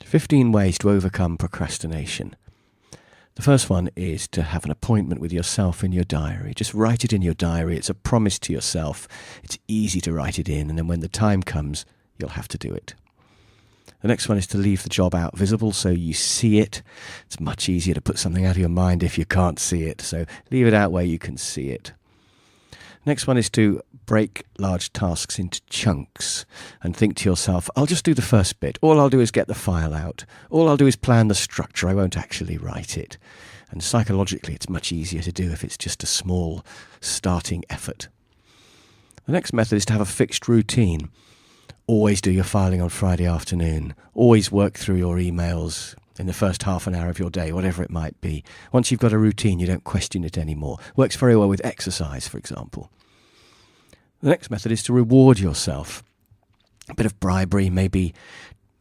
15 ways to overcome procrastination. The first one is to have an appointment with yourself in your diary. Just write it in your diary. It's a promise to yourself. It's easy to write it in, and then when the time comes, you'll have to do it. The next one is to leave the job out visible so you see it. It's much easier to put something out of your mind if you can't see it, so leave it out where you can see it. Next one is to break large tasks into chunks and think to yourself, I'll just do the first bit. All I'll do is get the file out. All I'll do is plan the structure. I won't actually write it. And psychologically, it's much easier to do if it's just a small starting effort. The next method is to have a fixed routine. Always do your filing on Friday afternoon. Always work through your emails in the first half an hour of your day, whatever it might be. Once you've got a routine, you don't question it anymore. Works very well with exercise, for example. The next method is to reward yourself. A bit of bribery, maybe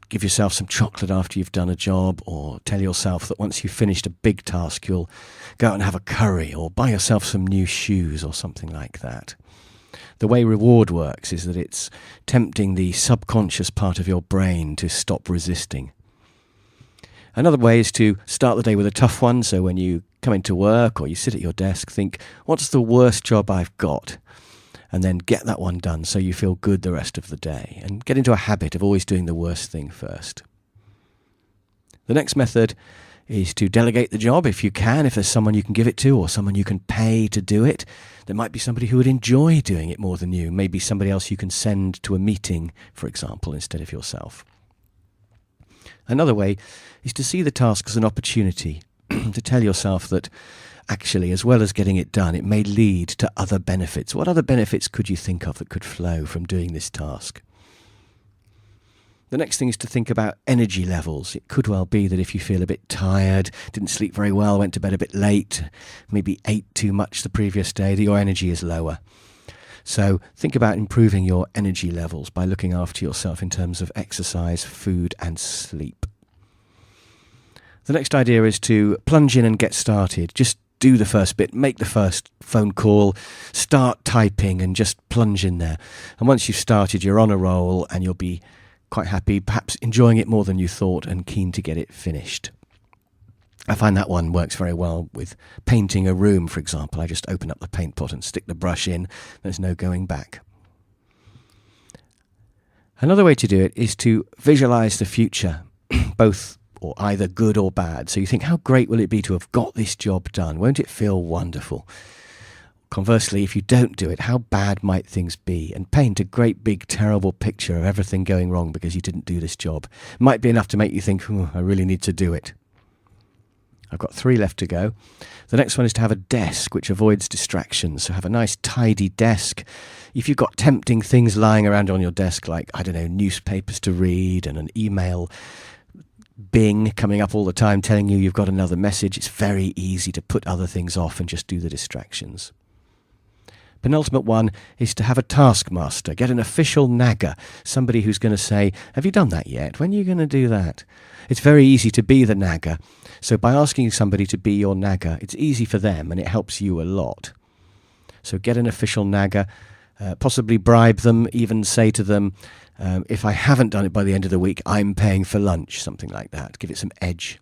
give yourself some chocolate after you've done a job, or tell yourself that once you've finished a big task, you'll go out and have a curry, or buy yourself some new shoes, or something like that. The way reward works is that it's tempting the subconscious part of your brain to stop resisting. Another way is to start the day with a tough one, so when you come into work or you sit at your desk, think, what's the worst job I've got? And then get that one done so you feel good the rest of the day, and get into a habit of always doing the worst thing first. The next method is to delegate the job if you can, if there's someone you can give it to or someone you can pay to do it. There might be somebody who would enjoy doing it more than you, maybe somebody else you can send to a meeting, for example, instead of yourself. Another way is to see the task as an opportunity, to tell yourself that actually, as well as getting it done, it may lead to other benefits. What other benefits could you think of that could flow from doing this task? The next thing is to think about energy levels. It could well be that if you feel a bit tired, didn't sleep very well, went to bed a bit late, maybe ate too much the previous day, that your energy is lower. So think about improving your energy levels by looking after yourself in terms of exercise, food and sleep. The next idea is to plunge in and get started. Just do the first bit, make the first phone call, start typing and just plunge in there. And once you've started, you're on a roll and you'll be quite happy, perhaps enjoying it more than you thought and keen to get it finished. I find that one works very well with painting a room, for example. I just open up the paint pot and stick the brush in. There's no going back. Another way to do it is to visualize the future, both or either good or bad. So you think, how great will it be to have got this job done? Won't it feel wonderful? Conversely, if you don't do it, how bad might things be? And paint a great big terrible picture of everything going wrong because you didn't do this job. Might be enough to make you think, I really need to do it. I've got 3 left to go. The next one is to have a desk which avoids distractions. So have a nice tidy desk. If you've got tempting things lying around on your desk, like, newspapers to read and an email bing coming up all the time telling you you've got another message, it's very easy to put other things off and just do the distractions. Penultimate one is to have a taskmaster. Get an official nagger, somebody who's going to say, have you done that yet? When are you going to do that? It's very easy to be the nagger. So by asking somebody to be your nagger, it's easy for them and it helps you a lot. So get an official nagger, possibly bribe them, even say to them, if I haven't done it by the end of the week, I'm paying for lunch, something like that. Give it some edge.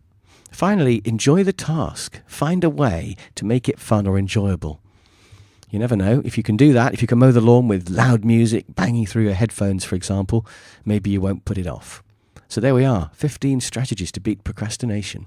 Finally, enjoy the task. Find a way to make it fun or enjoyable. You never know. If you can do that, if you can mow the lawn with loud music banging through your headphones, for example, maybe you won't put it off. So there we are, 15 strategies to beat procrastination.